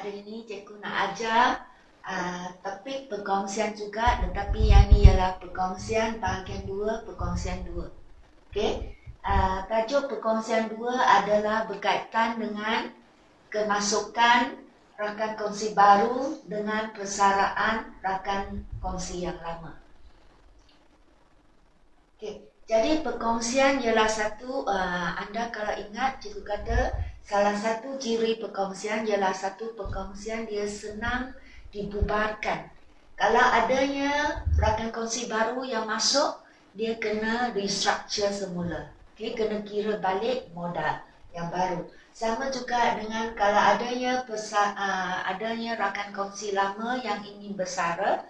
hari ini cikgu nak ajar topik perkongsian juga, tetapi yang ni ialah perkongsian bahagian 2, perkongsian 2. Okey. Tajuk perkongsian 2 adalah berkaitan dengan kemasukan rakan kongsi baru dengan persaraan rakan kongsi yang lama. Okey. Jadi perkongsian ialah satu, anda kalau ingat cikgu kata salah satu ciri perkongsian ialah satu perkongsian dia senang dibubarkan. Kalau adanya rakan kongsi baru yang masuk, dia kena restructure semula. Okay, kena kira balik modal yang baru. Sama juga dengan kalau adanya rakan kongsi lama yang ingin bersara,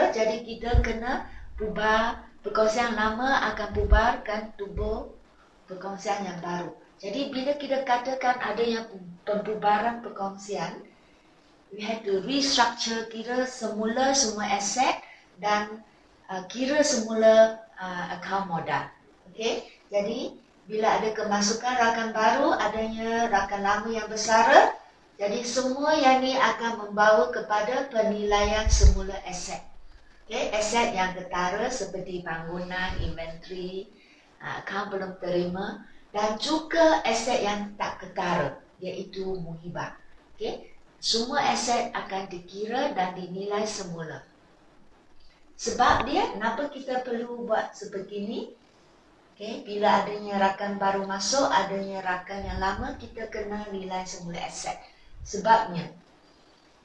jadi kita kena bubar. Perkongsian lama akan bubarkan tubuh perkongsian yang baru. Jadi bila kita katakan ada yang pembubaran perkongsian, we have to restructure, kira semula semua aset dan kira semula akaun modal. Okey. Jadi bila ada kemasukan rakan baru, adanya rakan lama yang bersara, jadi semua yang ni akan membawa kepada penilaian semula aset. Okay, aset yang ketara seperti bangunan, inventory, akaun belum terima, dan juga aset yang tak ketara, iaitu muhibah. Okay, semua aset akan dikira dan dinilai semula. Sebab dia, kenapa kita perlu buat sebegini? Okay, bila adanya rakan baru masuk, adanya rakan yang lama, kita kena nilai semula aset. Sebabnya,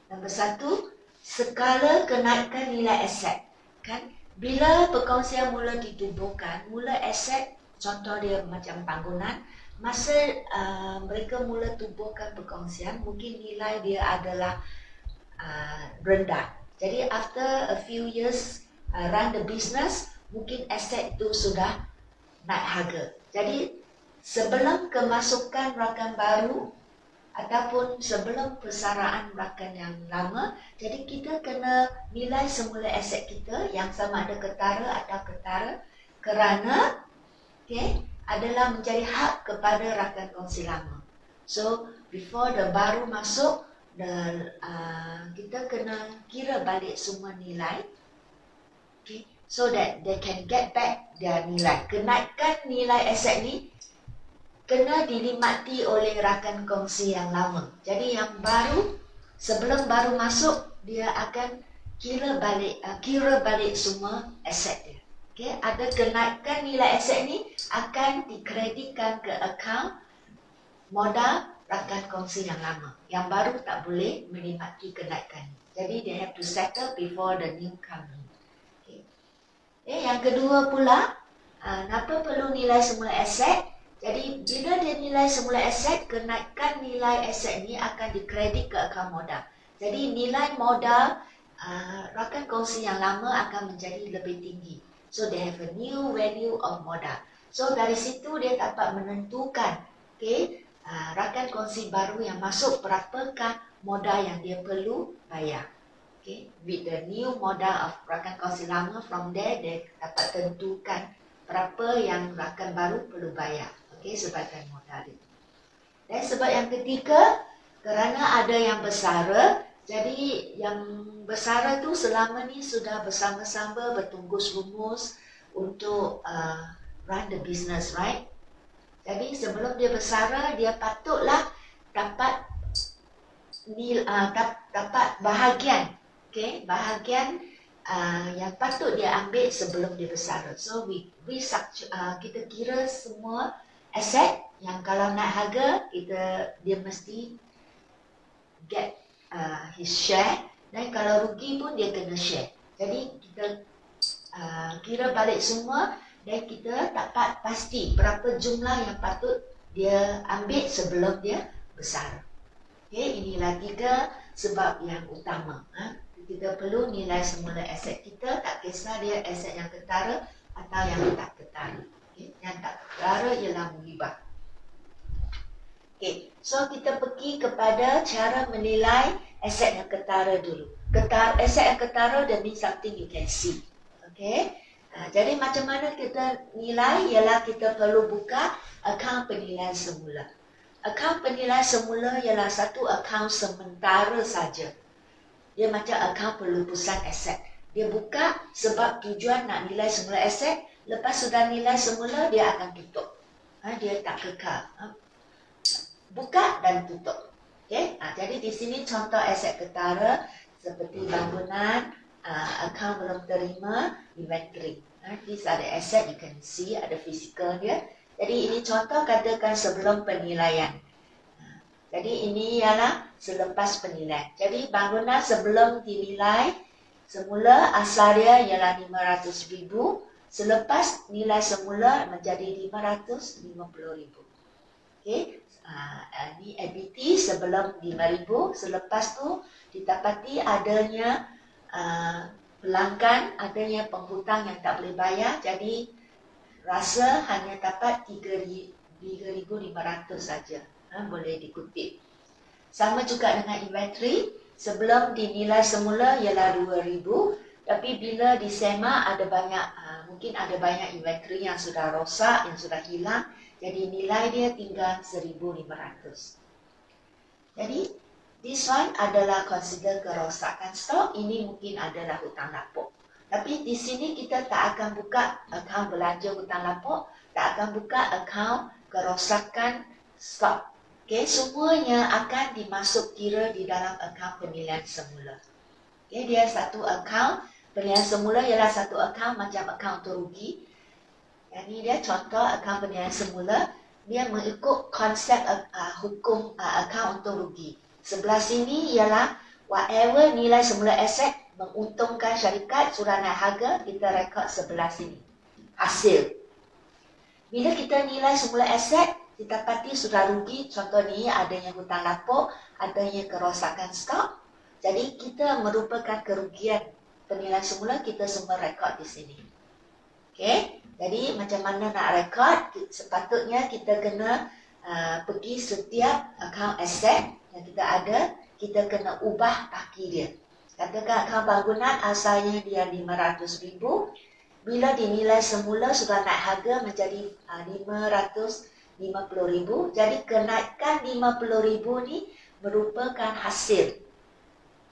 nombor satu, skala kenaikan nilai aset. Kan? Bila perkongsian mula ditubuhkan, mula aset, contoh dia macam bangunan, masa mereka mula tubuhkan perkongsian, mungkin nilai dia adalah rendah. Jadi after a few years run the business, mungkin aset itu sudah naik harga. Jadi sebelum kemasukan rakan baru, ataupun sebelum persaraan rakan yang lama, jadi kita kena nilai semula aset kita yang sama ada ketara atau ketara, kerana adalah menjadi hak kepada rakan kongsi lama. So before the baru masuk, kita kena kira balik semua nilai, so that they can get back their nilai. Kenaikan nilai aset ni kena dinikmati oleh rakan kongsi yang lama. Jadi yang baru, sebelum baru masuk, dia akan kira balik semua aset dia. Okay? Ada kenaikan nilai aset ni akan dikreditkan ke akaun modal rakan kongsi yang lama. Yang baru tak boleh menikmati kenaikan. Jadi they have to settle before the new coming. Okay. Yang kedua pula, kenapa perlu nilai semula aset? Jadi bila dia nilai semula aset, kenaikan nilai aset ni akan dikredit ke akaun modal. Jadi nilai modal rakan kongsi yang lama akan menjadi lebih tinggi. So they have a new value of modal. So dari situ dia dapat menentukan, rakan kongsi baru yang masuk berapakah modal yang dia perlu bayar. Okay, with the new modal of rakan kongsi lama, from there dia dapat tentukan berapa yang rakan baru perlu bayar. Sebagai modal itu. Dan sebab yang ketiga, kerana ada yang bersara, jadi yang bersara tu selama ni sudah bersama-sama bertungkus lumus untuk run the business, right? Jadi sebelum dia bersara, dia patutlah dapat bahagian, bahagian yang patut dia ambil sebelum dia bersara. So kita kira semua aset yang kalau naik harga, dia mesti get his share, dan kalau rugi pun dia kena share. Jadi kita kira balik semua dan kita dapat pasti berapa jumlah yang patut dia ambil sebelum dia besar. Inilah 3 sebab yang utama. Kita perlu nilai semula aset kita, tak kisah dia aset yang ketara atau yang tak ketara. Yang tak ketara ialah muhibah. So kita pergi kepada cara menilai aset yang ketara dulu. Aset yang ketara, that means something you can see. Jadi macam mana kita nilai? Ialah kita perlu buka akaun penilaian semula. Akaun penilaian semula ialah satu akaun sementara saja. Dia macam akaun pelupusan aset. Dia buka sebab tujuan nak nilai semula aset. Lepas sudah nilai semula, dia akan tutup. Dia tak kekal. Buka dan tutup. Okay? Jadi di sini contoh aset ketara seperti bangunan, akaun belum terima, inventory. These are the asset you can see, ada fizikal dia. Jadi ini contoh katakan sebelum penilaian. Jadi ini ialah selepas penilaian. Jadi bangunan sebelum dinilai, semula asal dia ialah 500,000. Selepas nilai semula menjadi 550,000. Okay. Ini EBT sebelum 5,000. Selepas tu didapati adanya pelanggan, adanya penghutang yang tak boleh bayar. Jadi rasa hanya dapat 3,500 saja. Boleh dikutip. Sama juga dengan inventory. Sebelum dinilai semula ialah 2,000. Tapi bila disemak ada banyak, mungkin ada banyak inventory yang sudah rosak, yang sudah hilang. Jadi nilai dia tinggal 1,500. Jadi this one adalah consider kerosakan stok. Ini mungkin adalah hutang lapuk. Tapi di sini kita tak akan buka akaun belanja hutang lapuk, tak akan buka akaun kerosakan stok. Okay, semuanya akan dimasuk kira di dalam akaun penilaian semula. Okay, dia satu akaun penilaian semula ialah satu akaun macam akaun untuk rugi. Ini dia contoh akaun penilaian semula. Dia mengikut konsep hukum akaun untuk rugi. Sebelah sini ialah whatever nilai semula aset menguntungkan syarikat, sudah naik harga, kita rekod sebelah sini. Hasil. Bila kita nilai semula aset, didapati sudah rugi, contoh ni adanya hutang lapuk, adanya kerosakan stok. Jadi kita merupakan kerugian penilaian semula, kita semua rekod di sini. Okay? Jadi macam mana nak rekod, sepatutnya kita kena pergi setiap akaun aset yang kita ada, kita kena ubah paki dia. Katakan akaun bangunan asalnya dia 500,000. Bila dinilai semula sudah naik harga menjadi 550,000. Jadi kenaikan 50,000 ni merupakan hasil.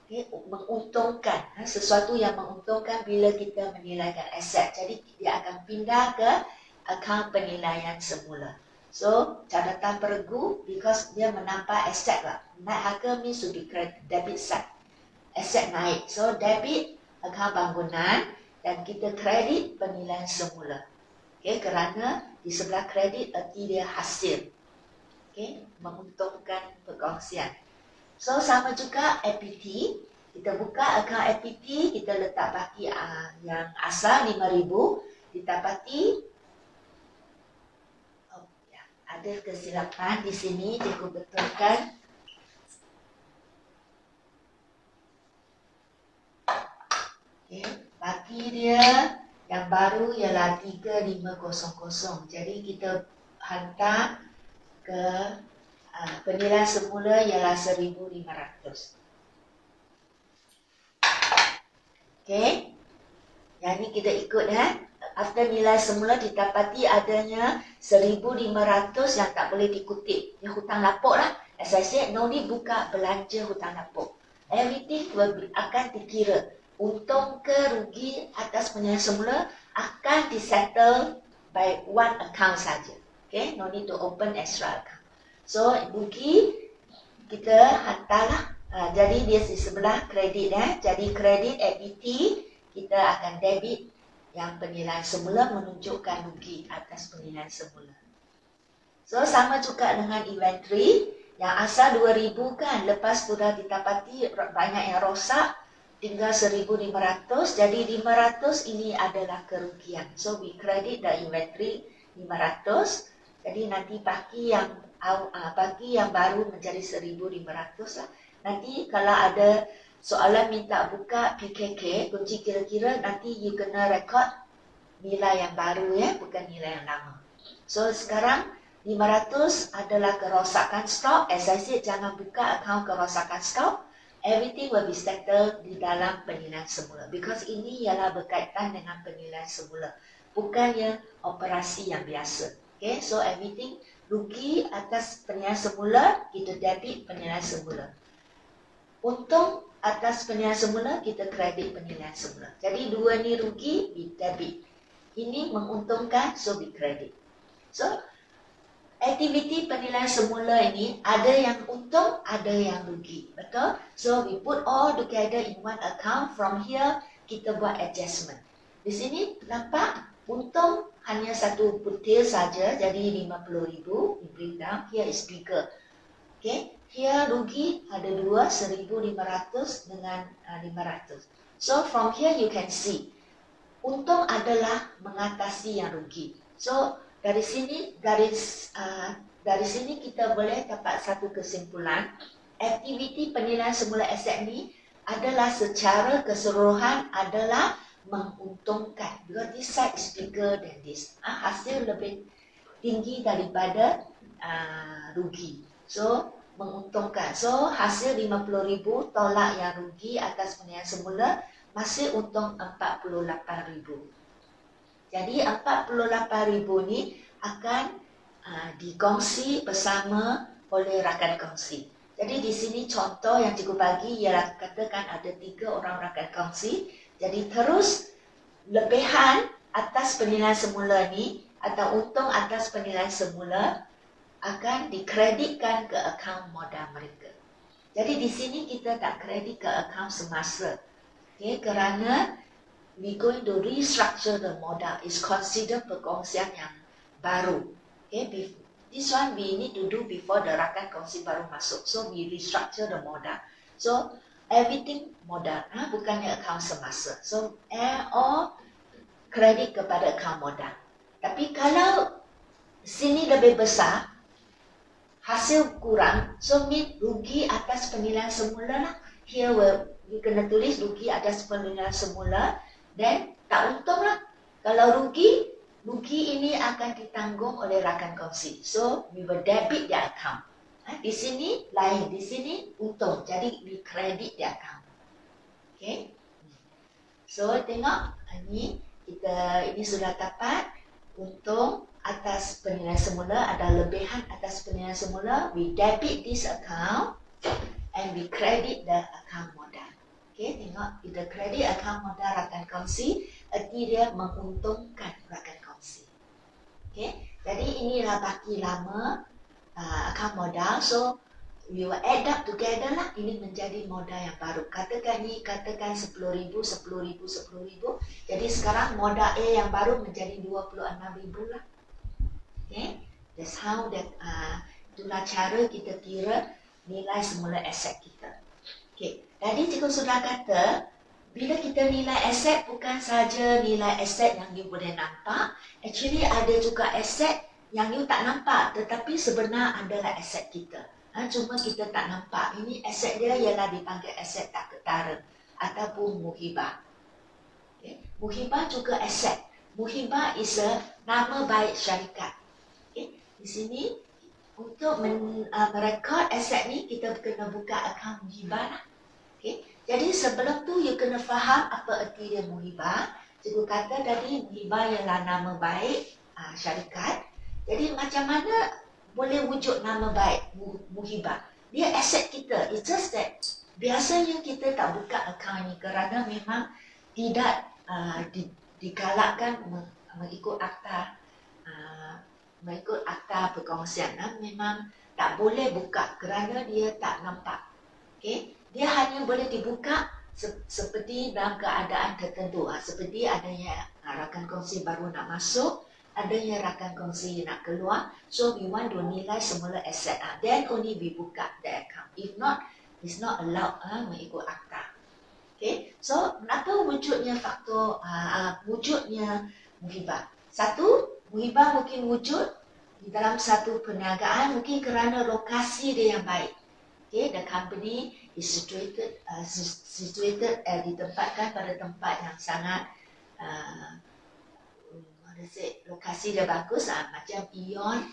Okay, menguntungkan. Sesuatu yang menguntungkan bila kita menilaikan aset. Jadi dia akan pindah ke akaun penilaian semula. So catatan peregu because dia menambah aset lah. Naik harga means to be debit side. Aset naik. So debit akaun bangunan dan kita kredit penilaian semula. Okay, kerana di sebelah kredit erti dia hasil. Okay, menguntungkan perkongsian. So sama juga APT. Kita buka akaun APT, kita letak baki yang asal 5,000. Didapati ada kesilapan di sini, cikgu betulkan. Okay. Baki dia yang baru ialah 3,500. Jadi kita hantar ke penilaian semula ialah 1,500. Okay. Yang ni kita ikut After nilai semula didapati adanya 1,500 yang tak boleh dikutip. Yang hutang lapuk lah. As I said, no need buka belanja hutang lapuk. Everything akan dikira. Untung ke rugi atas penilaian semula akan disettle by one account saja. Okay, no need to open extra account. So rugi kita hantarlah. Jadi dia di sebelah kredit Jadi kredit APT kita akan debit yang penilaian semula menunjukkan rugi atas penilaian semula. So sama juga dengan inventory yang asal 2,000 kan, lepas sudah didapati banyak yang rosak, tinggal 1,500. Jadi 500 ini adalah kerugian. So we credit the inventory 500. Jadi nanti paki yang baru menjadi 1,500 lah. Nanti kalau ada soalan minta buka PKK, kunci kira-kira, nanti you kena rekod nilai yang baru bukan nilai yang lama. So sekarang 500 adalah kerosakan stok. As I said, jangan buka akaun kerosakan stok. Everything will be settled di dalam penilaian semula. Because ini ialah berkaitan dengan penilaian semula. Bukannya operasi yang biasa. Okay, so everything rugi atas penilaian semula, kita debit penilaian semula. Untung atas penilaian semula, kita kredit penilaian semula. Jadi dua ni rugi, we debit. Ini menguntungkan, so we credit. So, aktiviti penilaian semula ini ada yang untung, ada yang rugi. Betul? So, we put all together in one account. From here, kita buat adjustment. Di sini nampak untung hanya satu butir saja, jadi 50,000. We bring down. Here is bigger. Okay? Here rugi ada dua, 1,500 dengan 500. So, from here you can see. Untung adalah mengatasi yang rugi. So, dari sini kita boleh dapat satu kesimpulan. Aktiviti penilaian semula aset ni adalah secara keseluruhan adalah menguntungkan. Because this side is bigger than this. Hasil lebih tinggi daripada rugi. So, menguntungkan. So, hasil 50,000 tolak yang rugi atas penilaian semula masih untung 48,000. Jadi 48,000 ni akan dikongsi bersama oleh rakan kongsi. Jadi di sini contoh yang cikgu bagi ialah katakan ada 3 orang rakan kongsi. Jadi terus lebihan atas penilaian semula ni atau untung atas penilaian semula akan dikreditkan ke akaun modal mereka. Jadi di sini kita tak kredit ke akaun semasa. Okay, kerana we going to restructure the modal. Is considered perkongsian yang baru. Okay, this one we need to do before the rakan kongsi baru masuk. So we restructure the modal. So everything modal, bukannya akaun semasa. So all kredit kepada akaun modal. Tapi kalau sini lebih besar, hasil kurang, so mean rugi atas penilaian semula lah. Here we kena tulis rugi atas penilaian semula. Dan tak untung lah. Kalau rugi ini akan ditanggung oleh rakan kongsi. So, we will debit the account. Di sini lain, di sini untung. Jadi, we credit the account. Okay. So, tengok. Ini sudah dapat untung atas penilaian semula. Ada lebihan atas penilaian semula. We debit this account and we credit the account modal. Okay, tengok kita kredit akaun modal rakan kongsi, arti dia menguntungkan rakan kongsi. Okay, jadi inilah baki lama akaun modal. So, we will add up together lah. Ini menjadi modal yang baru. Katakan 10,000, 10,000, 10,000. Jadi sekarang modal A yang baru menjadi 26,000 lah. Okay, that's how that itulah cara kita kira nilai semula aset kita. Okay. Tadi cikgu sudah kata, bila kita nilai aset bukan saja nilai aset yang you boleh nampak, actually ada juga aset yang you tak nampak tetapi sebenar adalah aset kita. Cuma kita tak nampak. Ini aset dia ialah dipanggil aset tak ketara ataupun muhibah. Okay. Muhibah juga aset. Muhibah is a nama baik syarikat. Okay. Di sini untuk merekod aset ni kita kena buka akaun muhibah lah. Okay. Jadi sebelum tu you kena faham apa erti dia muhibah. Cikgu kata tadi muhibah ialah nama baik syarikat. Jadi macam mana boleh wujud nama baik muhibah? Dia aset kita. It's just that biasanya kita tak buka akaun ni kerana memang tidak digalakkan mengikut akta perkongsian. Memang tak boleh buka kerana dia tak nampak. Okay. Dia hanya boleh dibuka seperti dalam keadaan tertentu. Seperti adanya rakan kongsi baru nak masuk, adanya rakan kongsi nak keluar. So, we want to nilai semula aset. Then only we buka the account. If not, it's not allowed mengikut akta. Okay. So, apa wujudnya faktor, wujudnya muhibah? Satu, muhibah mungkin wujud di dalam satu perniagaan mungkin kerana lokasi dia yang baik. Okay, the company is situated ditempatkan pada tempat yang sangat lokasi dia bagus macam Ion.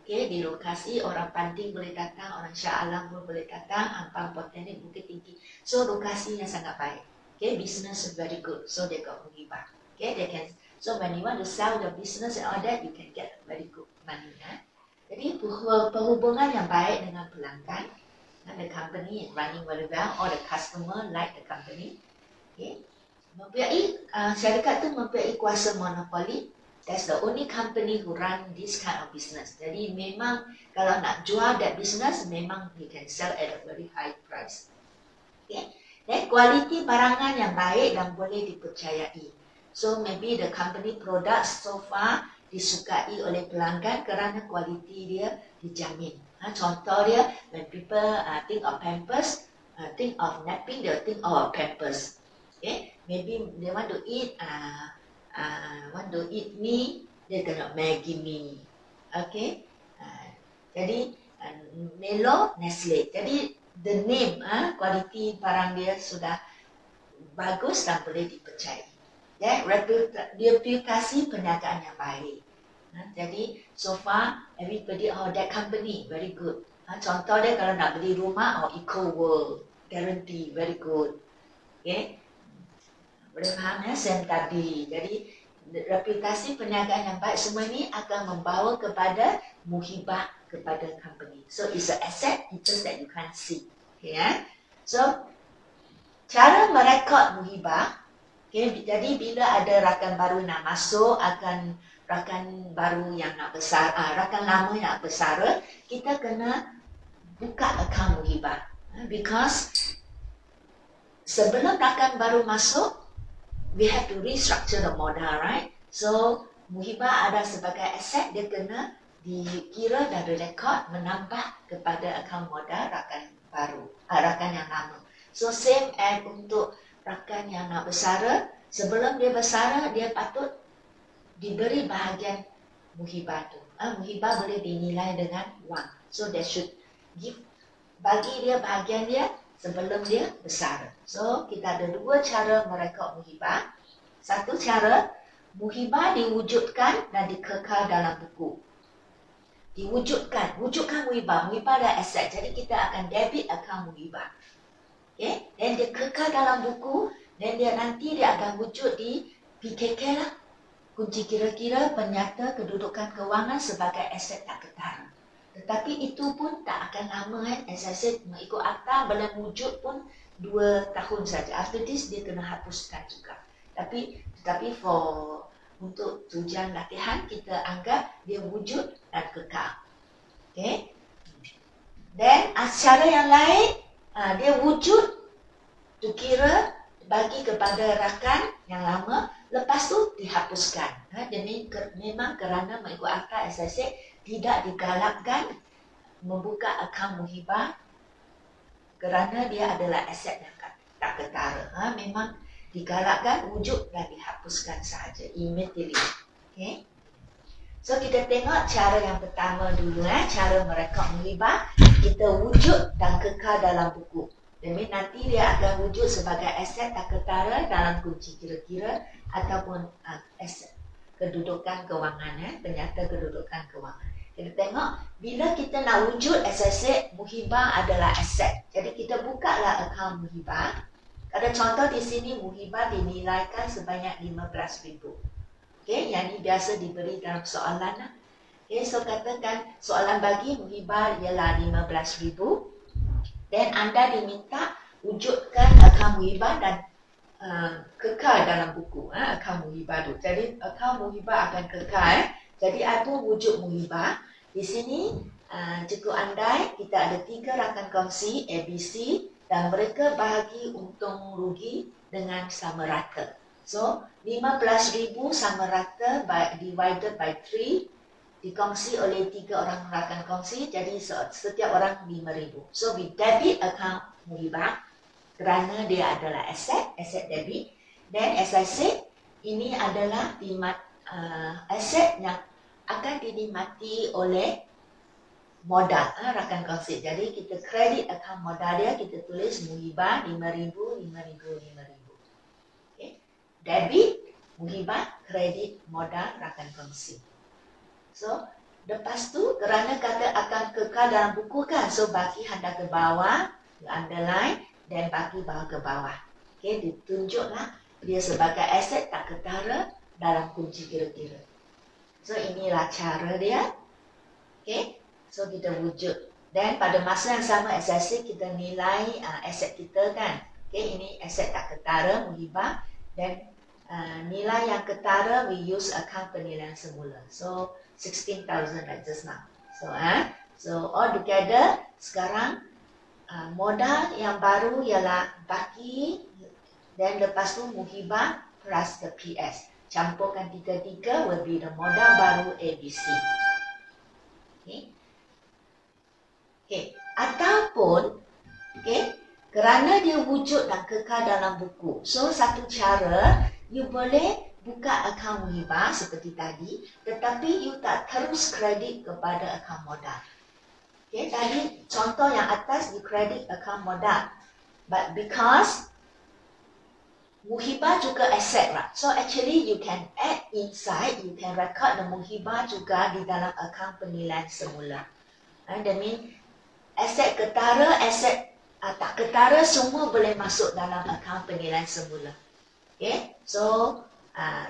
Okay, di lokasi orang Panting boleh datang, orang Shah Alam pun boleh datang, Ampang Botanik Bukit Tinggi. So lokasinya sangat baik. Okay, business is very good. So they got muhibah. Okay, they can. So when you want to sell the business and all that, you can get very good money. Jadi perhubungan yang baik dengan pelanggan, the company is running very well, or the customer like the company. Okay. Syarikat tu mempunyai kuasa monopoli. That's the only company who run this kind of business. Jadi memang kalau nak jual that business, memang we can sell at a very high price. Okay. Dan kualiti barangan yang baik dan boleh dipercayai. So maybe the company products so far disukai oleh pelanggan kerana kualiti dia dijamin. Contoh dia, when people think of Pampers, think of napping, they think of Pampers. Okay. Maybe they want to eat mee, dia kena Maggi mee. Okay. Jadi Melo, Nestle. Jadi the name, kualiti barang dia sudah bagus dan boleh dipercayai. Ya, reputasi perniagaan yang baik. Jadi so far everybody, that company very good. Contoh dia kalau nak beli rumah, Eco World, guarantee very good. Okay. Boleh faham ya, Sam tadi. Jadi reputasi perniagaan yang baik semua ini akan membawa kepada muhibah kepada company. So it's an asset, it's just that you can't see. Okay, ya. So cara merekod muhibah. Okay, jadi bila ada rakan baru nak masuk, rakan baru yang nak besar, rakan lama yang nak bersara, kita kena buka akaun muhibah. Because sebelum rakan baru masuk, we have to restructure the modal, right? So muhibah ada sebagai aset, dia kena dikira dan direkod menambah kepada akaun modal rakan baru, rakan yang lama. So same as untuk rakan yang nak bersara, sebelum dia bersara, dia patut diberi bahagian muhibah tu. Muhibah boleh dinilai dengan wang. So they should bagi dia bahagian dia sebelum dia bersara. So kita ada dua cara merekod muhibah. Satu cara, muhibah diwujudkan dan dikekal dalam buku. Wujudkan muhibah. Muhibah adalah aset. Jadi kita akan debit akaun muhibah. Okay? Dan dia kekal dalam buku, dan nanti dia akan wujud di PKK lah. Kunci kira-kira penyata kedudukan kewangan sebagai aset tak ketara. Tetapi itu pun tak akan lama kan. As I said, mengikut akta boleh wujud pun 2 tahun saja. After this dia kena hapuskan juga. Tetapi untuk tujuan latihan kita anggap dia wujud dan kekal. Okay? Dan cara yang lain, dia wujud tu kira bagi kepada rakan yang lama, lepas tu dihapuskan. Demi memang kerana mengikut akta SSA tidak digalakkan membuka akaun muhibah kerana dia adalah aset yang tak ketara. Memang digalakkan wujud dan dihapuskan sahaja immediately. Okay? So kita tengok cara yang pertama dulu, cara merekod muhibah. Kita wujud dan kekal dalam buku. Demi nanti dia akan wujud sebagai aset tak ketara dalam kunci kira-kira ataupun aset kedudukan kewangan, penyata kedudukan kewangan. Kita tengok bila kita nak wujud aset, muhibah adalah aset. Jadi kita bukalah akaun muhibah. Ada contoh di sini muhibah dinilaikan sebanyak 15,000. Okay, yang ini biasa diberi dalam soalan. Okay, so katakan soalan bagi muhibah ialah 15,000 dan anda diminta wujudkan akaun muhibah dan kekal dalam buku akaun muhibah tu. Jadi akaun muhibah akan kekal. Jadi apa wujud muhibah? Di sini cikgu andai kita ada 3 rakan kongsi ABC dan mereka bahagi untung rugi dengan sama rata. So 15,000 sama rata divided by 3 dikongsi oleh 3 orang rakan kongsi, jadi setiap orang 5,000. So we debit account muhibah kerana dia adalah aset debit. Dan as I said, ini adalah aset yang akan dinikmati oleh modal rakan kongsi. Jadi kita kredit account modal dia, kita tulis muhibah 5,000, 5,000, 5,000. Okay. Debit muhibah, kredit modal rakan kongsi. So, lepas tu kerana kata akan kekal dalam buku kan, so bagi handa ke bawah, underline, dan bagi bawah ke bawah. Okay, ditunjuklah dia sebagai aset tak ketara dalam kunci kira-kira. So, inilah cara dia. Okay, so kita wujud. Dan pada masa yang sama SSC kita nilai aset kita kan. Okay, ini aset tak ketara, muhibah. Dan nilai yang ketara we use account penilaian semula. So 16,000 like just now. So all together sekarang modal yang baru ialah baki dan lepas tu muhibah plus the PS. Campurkan tiga-tiga will be the modal baru ABC. Okay. Ataupun kerana dia wujud dan kekal dalam buku. So satu cara you boleh buka akaun muhibah seperti tadi, tetapi you tak terus kredit kepada akaun modal. Okay, tadi contoh yang atas you kredit akaun modal. But because muhibah juga aset, right? So actually you can add inside, you can record the muhibah juga di dalam akaun penilaian semula. That means aset ketara, aset tak ketara semua boleh masuk dalam akaun penilaian semula. Okay, so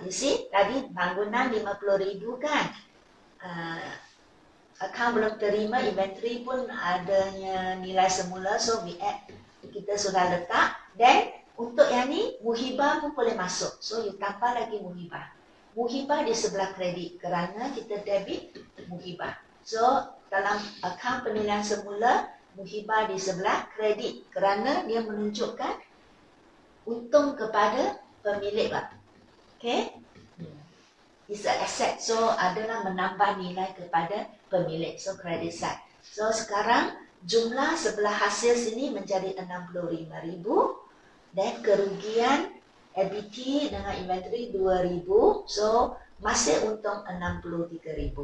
you see tadi bangunan 50,000 kan, akaun belum terima, inventory pun adanya nilai semula, so we add, kita sudah letak. Dan untuk yang ni muhibah pun boleh masuk, so you tambah lagi muhibah. Muhibah di sebelah kredit kerana kita debit muhibah. So dalam akaun penilaian semula muhibah di sebelah kredit kerana dia menunjukkan untung kepada pemilik lah. Okay, it's an asset, so adalah menambah nilai kepada pemilik, so credit side. So sekarang jumlah sebelah hasil sini menjadi 65,000 dan kerugian EBT dengan inventory 2,000, so masih untung 63,000.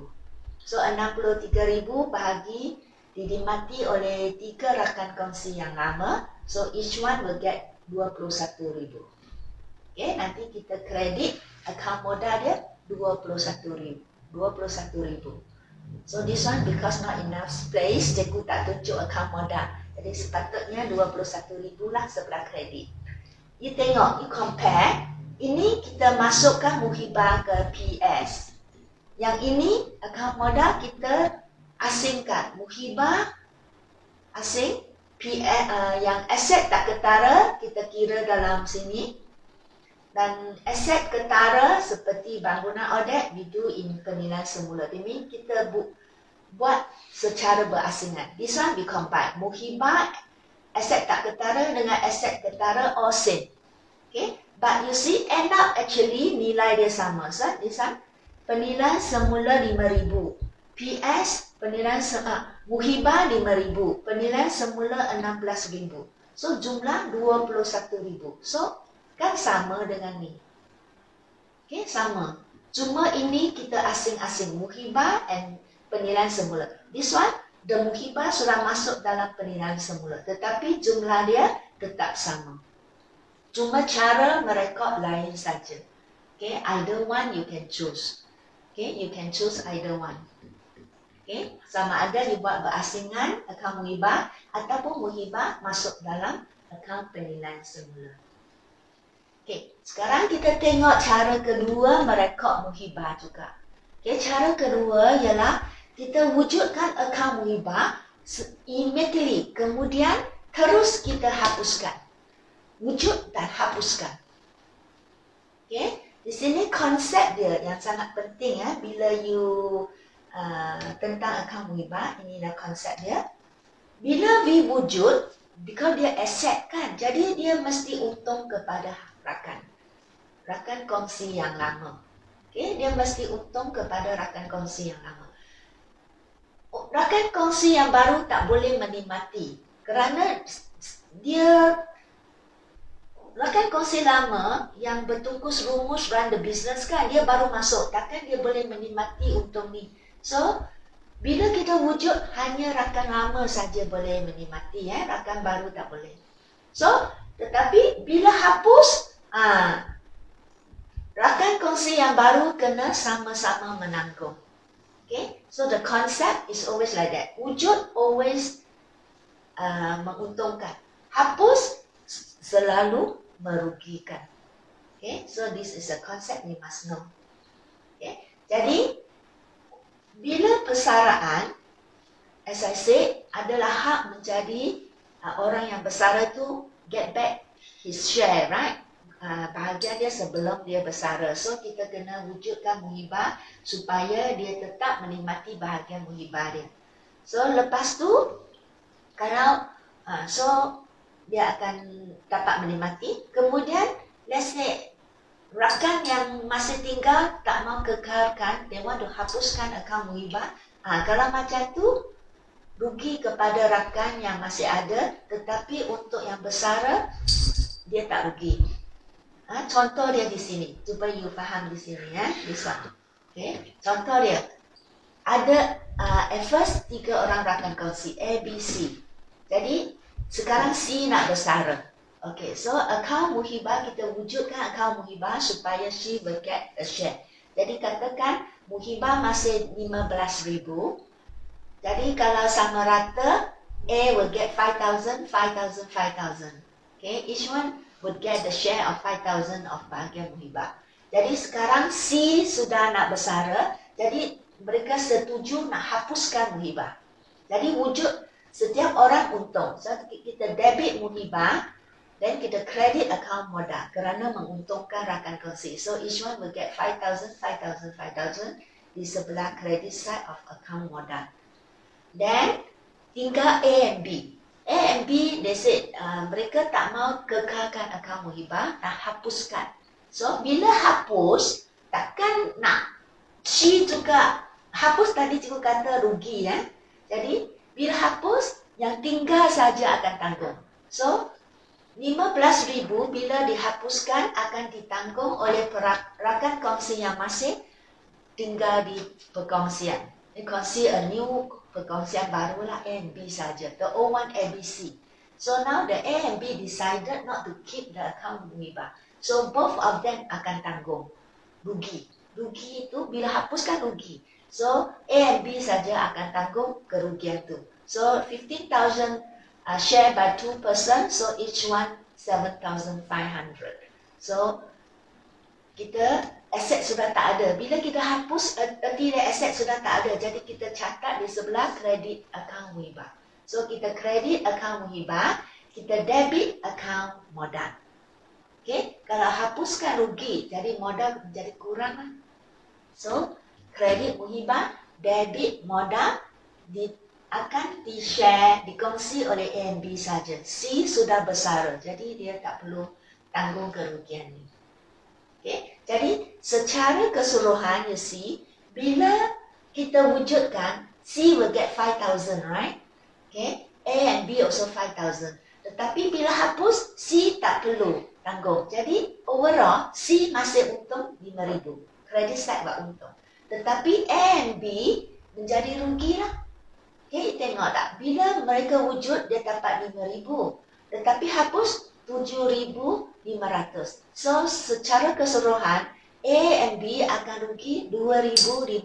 So 63,000 bahagi didimati oleh 3 rakan kongsi yang lama, so each one will get 21,000. Okay, nanti kita kredit akaun modal dia 21,000. So this one because not enough space, cikgu tak tunjuk akaun modal. Jadi sepatutnya 21,000 lah sebelah kredit. You tengok, you compare. Ini kita masukkan muhibah ke PS. Yang ini akaun modal kita asingkan. Muhibah asing, PS, yang aset tak ketara kita kira dalam sini. Dan aset ketara seperti bangunan audit we do in penilaian semula. Ini kita buat secara berasingan. This one we combine. Muhibah aset tak ketara dengan aset ketara all same. Okay, but you see end up actually nilai dia sama. So this one penilaian semula 5,000. PS penilaian muhibah 5,000. Penilaian semula 16,000. So jumlah 21,000. So kan sama dengan ni. Okay, sama. Cuma ini kita asing-asing. Muhibah and penilaian semula. This one, the muhibah sudah masuk dalam penilaian semula. Tetapi jumlah dia tetap sama. Cuma cara merekod lain saja. Okay, either one you can choose. Okay, you can choose either one. Okay, sama ada dibuat berasingan akaun muhibah ataupun muhibah masuk dalam akaun penilaian semula. Okay, sekarang kita tengok cara kedua merekod muhibah juga. Okay, cara kedua ialah kita wujudkan akaun muhibah immediately, kemudian terus kita hapuskan. Wujud dan hapuskan. Okay, di sini konsep dia yang sangat penting ya. Bila you tentang akaun muhibah, inilah konsep dia. Bila we wujud, because dia aset kan, jadi dia mesti untung kepada rakan kongsi yang lama. Okay, dia mesti untung kepada rakan kongsi yang lama. Rakan kongsi yang baru tak boleh menikmati kerana dia rakan kongsi lama yang bertungkus rumus run the business kan, dia baru masuk, takkan dia boleh menikmati untung ni. So bila kita wujud, hanya rakan lama saja boleh menikmati, rakan baru tak boleh. So tetapi bila hapus, rakan kongsi yang baru kena sama-sama menanggung. Okay, so the concept is always like that. Wujud always menguntungkan. Hapus selalu merugikan. Okay, so this is a concept we must know. Okay, jadi bila persaraan said, adalah hak menjadi orang yang bersara tu get back his share, right? Bahagian dia sebelum dia bersara. So kita kena wujudkan muhibah supaya dia tetap menikmati bahagian muhibah dia. So lepas tu kalau so dia akan dapat menikmati. Kemudian let's say rakan yang masih tinggal tak mau kekalkan, they want to hapuskan akaun muhibah. Kalau macam tu rugi kepada rakan yang masih ada, tetapi untuk yang bersara dia tak rugi. Contoh dia di sini, cuba you faham di sini ya, this one. Okay, contoh dia ada at first 3 orang rakan kongsi A, B, C. Jadi sekarang C nak bersara. Okay, so akaun muhibah kita wujudkan akaun muhibah supaya she will get a share. Jadi katakan muhibah masih 15,000. Jadi kalau sama rata, A will get 5,000, 5,000, 5,000. Okay, each one would get the share of 5,000 of bahagian muhibah. Jadi sekarang C sudah nak bersara, jadi mereka setuju nak hapuskan muhibah. Jadi wujud setiap orang untung. So kita debit muhibah, dan kita kredit akaun modal kerana menguntungkan rakan kongsi. So each one will get 5,000, 5,000, 5,000 di sebelah credit side of akaun modal. Dan tinggal A and B. A and B, they said mereka tak mau kekalkan akaun muhibah, nak hapuskan. So bila hapus, takkan nak C juga hapus, tadi cikgu kata rugi ya. Jadi bila hapus, yang tinggal saja akan tanggung. So 15,000 bila dihapuskan akan ditanggung oleh rakan kongsi yang masih tinggal di perkongsian. Kongsi a new perkongsian barulah A and B saja, the old one ABC. So now the A and B decided not to keep the account muhibah. So both of them akan tanggung rugi. Rugi itu bila hapuskan rugi. So A and B saja akan tanggung kerugian tu. So 15,000 share by 2 person, so each one 7,500. So kita aset sudah tak ada. Bila kita hapus, erti dia aset sudah tak ada. Jadi kita catat di sebelah kredit akaun muhibah. So kita kredit akaun muhibah, kita debit akaun modal. Okay, kalau hapuskan rugi, jadi modal jadi kurang lah. So kredit muhibah, debit modal akan di-share, dikongsi oleh A and B saja. C sudah bersara, jadi dia tak perlu tanggung kerugian ni. Okay, jadi secara keseluruhan, you see, bila kita wujudkan, C will get 5,000, right? Okay, A and B also 5,000. Tetapi bila hapus, C tak perlu tanggung. Jadi overall, C masih untung 5,000. Credit side buat untung. Tetapi A and B menjadi rugi lah. Okay, tengok tak? Bila mereka wujud, dia dapat 5,000. Tetapi hapus 7,500. So, secara keseluruhan, A and B akan rugi 2,500.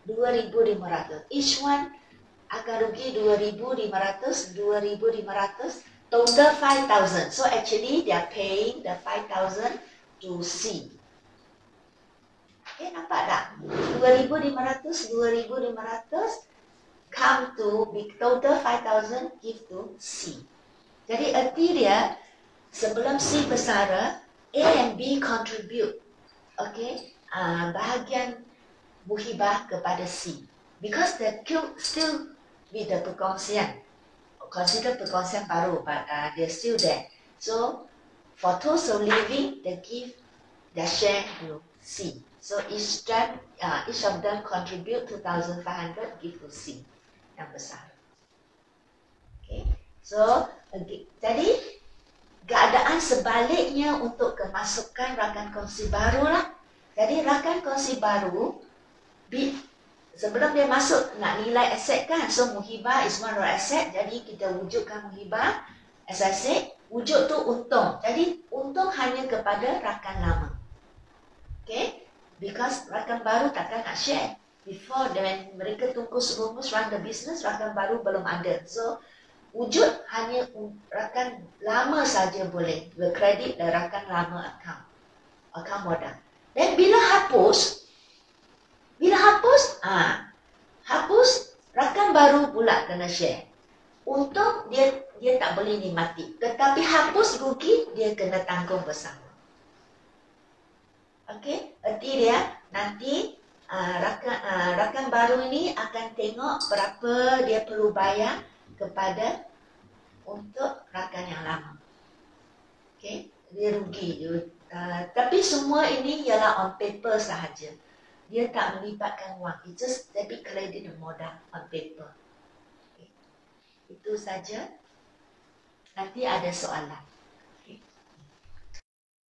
2,500. Each one akan rugi 2,500, 2,500. Total 5,000. So, actually, they are paying the 5,000 to C. Okay, nampak tak? 2,500, 2,500 come to be total 5,000 give to C. Jadi erti dia sebelum C bersara, A and B contribute, okay, bahagian muhibah kepada C. Because they still with the perkongsian, consider perkongsian baru, but they're still there. So for total living, they give their share to C. So each of them contribute 2,500 give to C yang besar. Okay. So, jadi keadaan sebaliknya untuk kemasukan rakan kongsi baru lah. Jadi rakan kongsi baru, sebelum dia masuk nak nilai aset kan, so muhibah is one of asset. Jadi kita wujudkan muhibah, as I said, wujud tu untung. Jadi untung hanya kepada rakan lama. Okay, because rakan baru takkan nak share. Before, when mereka tungkus rumus run the business, rakan baru belum ada. So, wujud hanya rakan lama saja boleh berkredit dan rakan lama akaun modal. Dan bila hapus, hapus rakan baru pula kena share. Untung dia tak boleh nikmati. Tetapi hapus rugi dia kena tanggung bersama. Okey, erti dia nanti rakan baru ini akan tengok berapa dia perlu bayar kepada untuk rakan yang lama. Okey, dia rugi. Tapi semua ini ialah on paper sahaja. Dia tak melibatkan wang. It's just debit credit dan modal on paper. Okay. Itu saja. Nanti ada soalan.